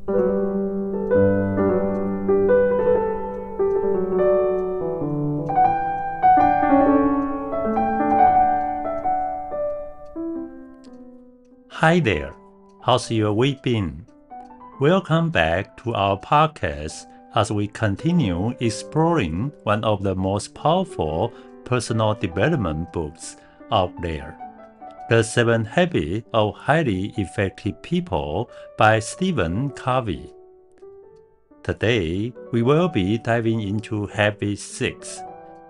Hi there, how's your week been? Welcome back to our podcast as we continue exploring one of the most powerful personal development books out there, The 7 Habits of Highly Effective People by Stephen Covey. Today, we will be diving into Habit 6,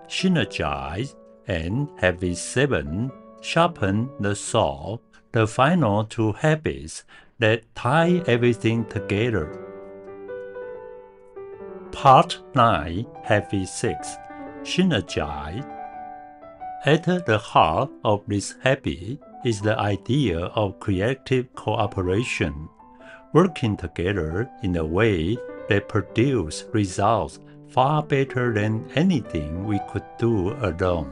Synergize, and Habit 7, Sharpen the Saw, the final 2 habits that tie everything together. Part 9, Habit 6, Synergize. At the heart of this habit is the idea of creative cooperation, working together in a way that produces results far better than anything we could do alone.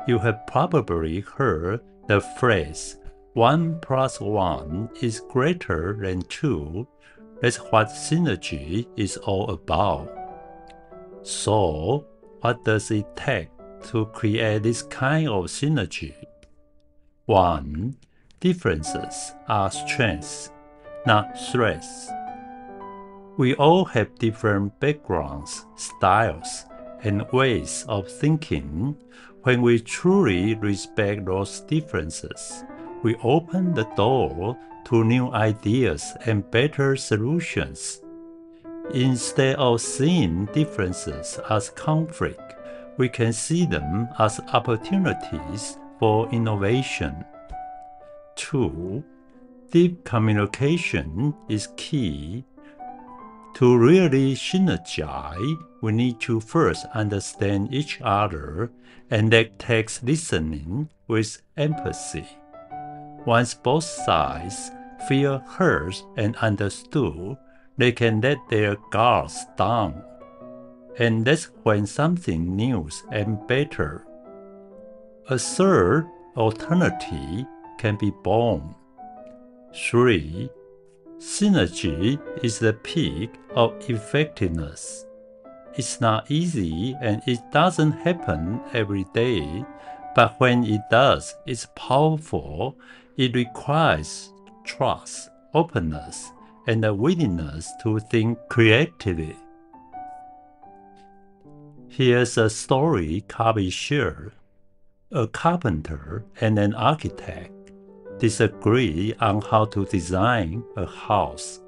You have probably heard the phrase, 1 + 1 is greater than 2. That's what synergy is all about. So, what does it take to create this kind of synergy? 1. Differences are strengths, not threats. We all have different backgrounds, styles, and ways of thinking. When we truly respect those differences, we open the door to new ideas and better solutions. Instead of seeing differences as conflict, we can see them as opportunities for innovation. 2. Deep communication is key. To really synergize, we need to first understand each other, and that takes listening with empathy. Once both sides feel heard and understood, they can let their guards down. And that's when something new and better, a third alternative, can be born. 3. Synergy is the peak of effectiveness. It's not easy and it doesn't happen every day, but when it does, it's powerful. It requires trust, openness, and a willingness to think creatively. Here's a story Covey shared. A carpenter and an architect disagree on how to design a house.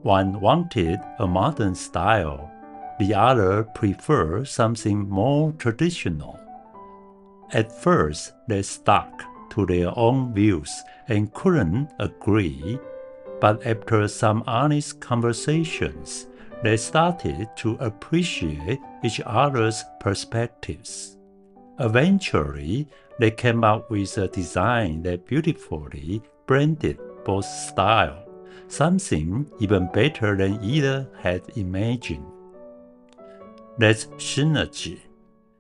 One wanted a modern style, the other preferred something more traditional. At first, they stuck to their own views and couldn't agree, but after some honest conversations, they started to appreciate each other's perspectives. Eventually, they came up with a design that beautifully blended both styles, something even better than either had imagined. That's synergy,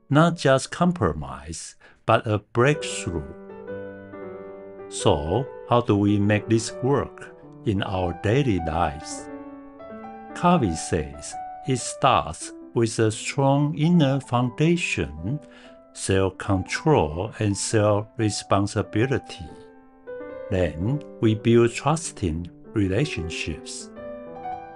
not just compromise, but a breakthrough. So, how do we make this work in our daily lives? Covey says it starts with a strong inner foundation, self-control and self-responsibility. Then we build trusting relationships.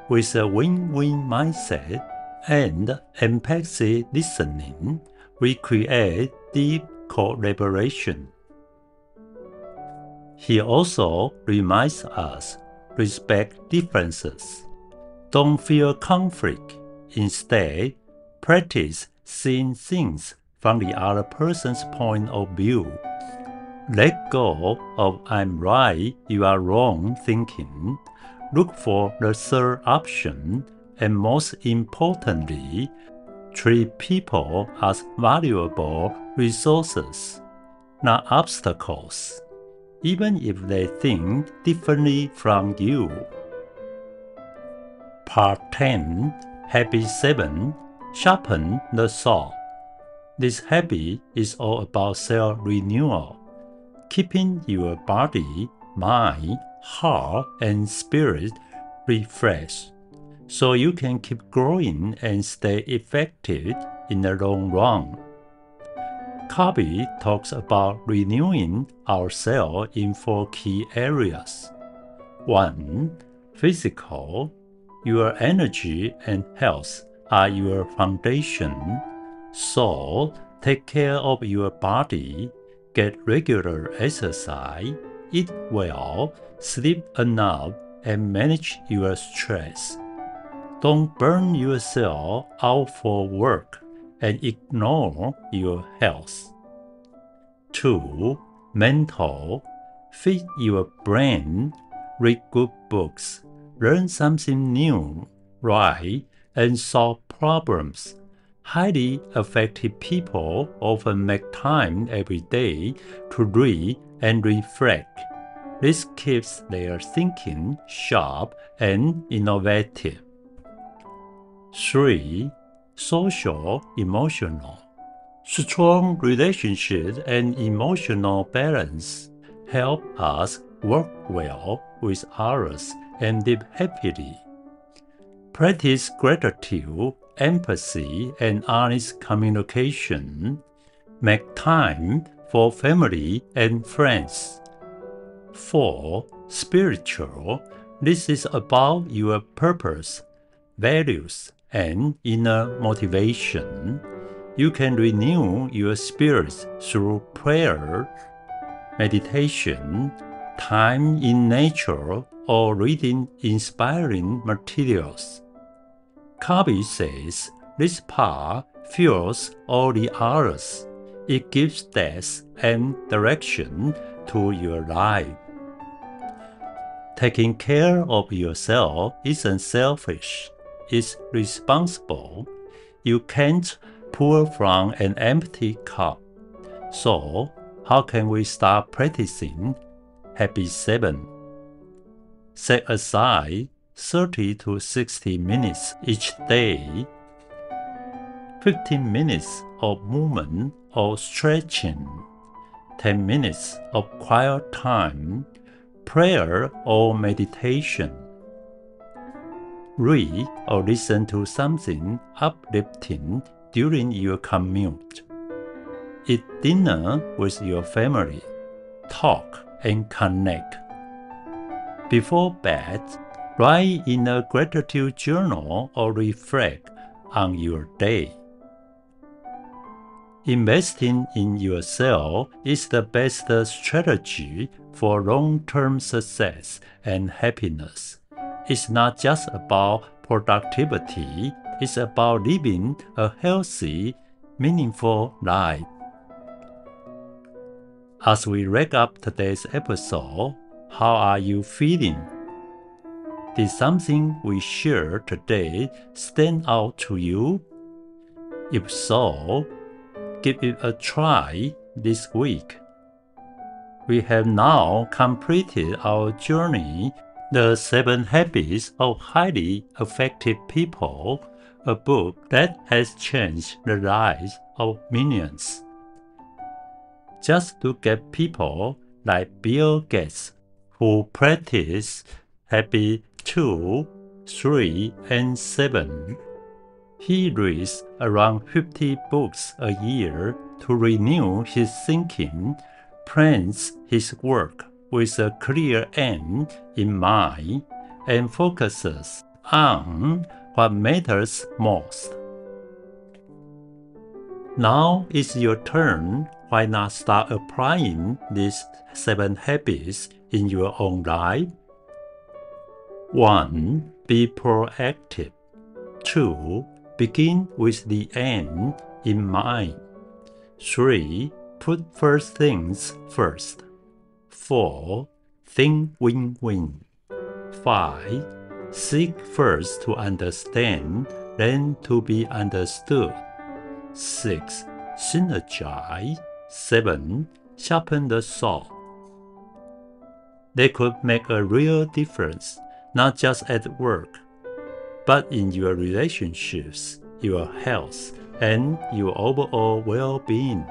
With a win-win mindset and empathic listening, we create deep collaboration. He also reminds us, respect differences. Don't fear conflict. Instead, practice seeing things from the other person's point of view. Let go of I'm right, you are wrong thinking. Look for the third option, and most importantly, treat people as valuable resources, not obstacles, even if they think differently from you. Part 10, Habit 7, Sharpen the Saw. This habit is all about self-renewal, keeping your body, mind, heart, and spirit refresh, so you can keep growing and stay effective in the long run. Covey talks about renewing ourselves in 4 key areas. 1. Physical. Your energy and health are your foundation. So, take care of your body, get regular exercise, eat well, sleep enough, and manage your stress. Don't burn yourself out for work and ignore your health. 2. Mental. Feed your brain, read good books, learn something new, write, and solve problems. Highly effective people often make time every day to read and reflect. This keeps their thinking sharp and innovative. 3. Social, emotional. Strong relationships and emotional balance help us work well with others and live happily. Practice gratitude, empathy, and honest communication. Make time for family and friends. 4. Spiritual. This is about your purpose, values, and inner motivation. You can renew your spirits through prayer, meditation, time in nature, or reading inspiring materials. Covey says this path fuels all the others. It gives depth and direction to your life. Taking care of yourself isn't selfish. It's responsible. You can't pour from an empty cup. So, how can we start practicing Happy 7? Set aside 30 to 60 minutes each day. 15 minutes of movement or stretching. 10 minutes of quiet time, prayer or meditation. Read or listen to something uplifting during your commute. Eat dinner with your family. Talk and connect. Before bed, write in a gratitude journal or reflect on your day. Investing in yourself is the best strategy for long-term success and happiness. It's not just about productivity, it's about living a healthy, meaningful life. As we wrap up today's episode, how are you feeling? Did something we shared today stand out to you? If so, give it a try this week. We have now completed our journey, The 7 Habits of Highly Effective People, a book that has changed the lives of millions. Just look at people like Bill Gates, who practice Habit 2, 3, and 7. He reads around 50 books a year to renew his thinking, plans his work with a clear aim in mind, and focuses on what matters most. Now is your turn. Why not start applying these 7 habits in your own life? 1. Be proactive. 2. Begin with the end in mind. 3. Put first things first. 4. Think win-win. 5. Seek first to understand, then to be understood. 6. Synergize. 7. Sharpen the Saw. They could make a real difference, not just at work, but in your relationships, your health, and your overall well-being.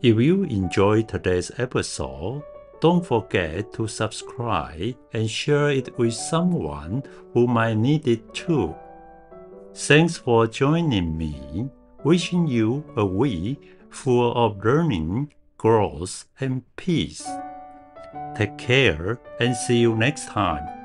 If you enjoyed today's episode, don't forget to subscribe and share it with someone who might need it too. Thanks for joining me. Wishing you a week full of learning, growth, and peace. Take care and see you next time.